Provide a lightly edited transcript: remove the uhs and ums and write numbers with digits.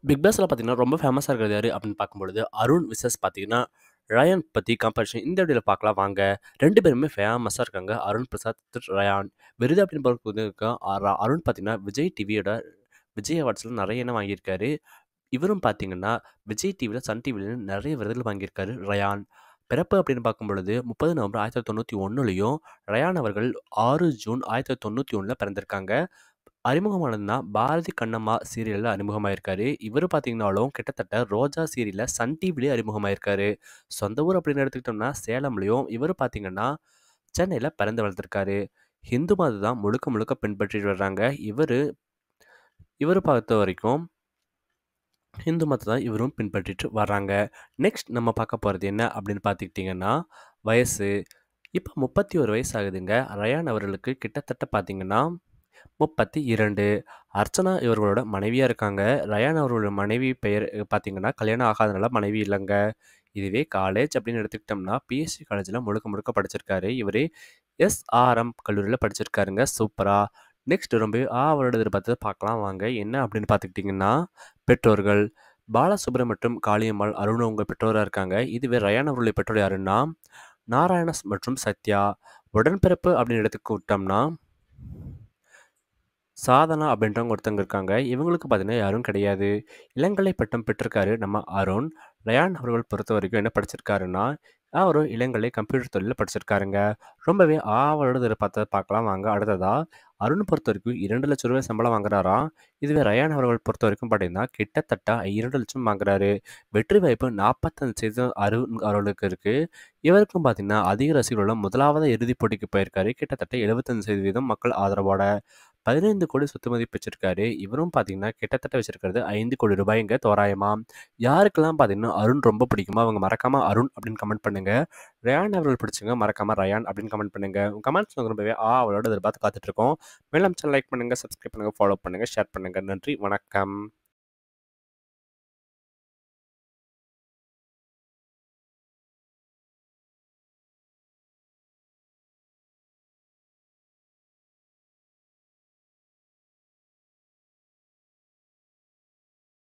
Big பாஸ்ல பார்த்தீங்கன்னா, ரொம்ப ஃபேமஸா இருக்கிறது யாரு அப்படின்னு பார்க்கும்பொழுது, அருண் விசஸ் பார்த்தீங்கன்னா, ரயான் பத்தி கம்பேரிசன் இந்த வீடியோல பார்க்கலாம் வாங்க. 2 பேருமே ஃபேமஸா இருக்காங்க. அருண் பிரசாத், ரயான். விருது அப்படின்னு பார்க்கும்போது அருண் பார்த்தீங்கன்னா, விஜய் டிவியோட விஜய் அவார்ட்ஸ்ல நெறைய இனம் வாங்கியிருக்காரு. இவரும் பார்த்தீங்கன்னா, விஜய் டிவில, சன் டிவிலயும் நெறைய விருதுகள் வாங்கியிருக்காரு ரயான். பிறப்பு அப்படின்னு பார்க்கும்பொழுது 30 நவம்பர் 1991லயும், ரயான் அவர்கள் 6 ஜூன் 1991ல பிறந்திருக்காங்க. அறிமுகமானதுன்னா, பாரதி கண்ணம்மா சீரியல்ல அறிமுகமாயிருக்காரு. இவரு பார்த்தீங்கன்னாலும், கிட்டத்தட்ட ரோஜா சீரியல்ல சன் டிவிலயே அறிமுகமாயிருக்காரு. சொந்த ஊர் அப்படின்னு எடுத்துக்கிட்டோம்னா, சேலம்லயும், இவரு பார்த்தீங்கன்னா, சென்னையில பிறந்து வளர்ந்திருக்காரு. ஹிந்து மதம் தான் முழுக்க முழுக்க பின்பற்றிட்டு வர்றாங்க. இவரு இவரு பொறுத்தவரைக்கும் ஹிந்து மதத்த தான் இவரும் பின்பற்றிட்டு வர்றாங்க. நெக்ஸ்ட் நம்ம பார்க்க போறது என்ன அப்படின்னு பார்த்துக்கிட்டிங்கன்னா, வயசு. இப்ப 31 வயசு ஆகுதுங்க. ரயான் அவர்களுக்கு கிட்டத்தட்ட பார்த்தீங்கன்னா 32. அர்ச்சனா இவர்களோட மனைவியா இருக்காங்க. ரயான் அவர்களோட மனைவி பெயர் பார்த்தீங்கன்னா, கல்யாணம் ஆகாதனால மனைவி இல்லங்க. இதுவே காலேஜ் அப்படின்னு எடுத்துக்கிட்டோம்னா, பிஎஸ்சி காலேஜ்ல முழுக்க முழுக்க படிச்சிருக்காரு. இவரு எஸ்ஆர்எம் கல்லூரியில படிச்சிருக்காருங்க. சூப்பரா! நெக்ஸ்ட் ரொம்ப ஆவலோட எதிர்பார்த்தத பார்க்கலாம் வாங்க. என்ன அப்படின்னு பார்த்துக்கிட்டிங்கன்னா, பெற்றோர்கள். பாலசுப்ரமணியம் மற்றும் காளியம்மாள், அருண் அவங்க பெற்றோரா இருக்காங்க. இதுவே ரயான் அவர்களுடைய பெற்றோர் யாருன்னா, நாராயணஸ் மற்றும் சத்யா. உடன்பிறப்பு அப்படின்னு எடுத்துக்கிட்டோம்னா, சாதனா அப்படின்றவங்க ஒருத்தவங்க இருக்காங்க. இவங்களுக்கு பார்த்தீங்கன்னா யாரும் கிடையாது. இளங்கலை பட்டம் பெற்றிருக்காரு நம்ம அருண். ரயான் அவர்கள் பொறுத்தவரைக்கும் என்ன படிச்சிருக்காருன்னா, அவரு இளங்கலை கம்ப்யூட்டர் துறையில படிச்சிருக்காருங்க. ரொம்பவே ஆவலோட எதிர்பார்த்தத பார்க்கலாம் வாங்க. அடுத்ததா அருண் பொறுத்தவரைக்கும் ரூ. 2,00,000 சம்பளம் வாங்குறாராம். இதுவே ரயான் அவர்கள் பொறுத்தவரைக்கும் பார்த்தீங்கன்னா, கிட்டத்தட்ட 2,00,000 வாங்குறாரு. வெற்றி வாய்ப்பு 45% அருண் அவர்களுக்கு இருக்கு. இவருக்கும் பார்த்தீங்கன்னா, அதிக ரசிகர்களுள்ள முதலாவது இறுதிப் போட்டிக்கு போயிருக்காரு. கிட்டத்தட்ட 75% மக்கள் ஆதரவோட. 15,00,00,000 சொத்து மதிப்பு வச்சிருக்காரு. இவரும் பார்த்தீங்கன்னா, கிட்டத்தட்ட வச்சிருக்கிறது ரூ. 5,00,00,000 தோராயமா. யாருக்கெல்லாம் பார்த்தீங்கன்னா, அருண் ரொம்ப பிடிக்குமோ, அவங்க மறக்காம அருண் அப்படின்னு கமெண்ட் பண்ணுங்க. ரயான் அவர்கள் பிடிச்சவங்க மறக்காம ரயான் அப்படின்னு கமெண்ட் பண்ணுங்க. உங்க கமெண்ட்ஸ் நாங்க ரொம்பவே ஆவலோட எதிர்பார்த்து காத்துட்டு இருக்கோம். மேலும் சேனல் லைக் பண்ணுங்க, சப்ஸ்கிரைப் பண்ணுங்க, ஃபாலோ பண்ணுங்க, ஷேர் பண்ணுங்க. நன்றி, வணக்கம்.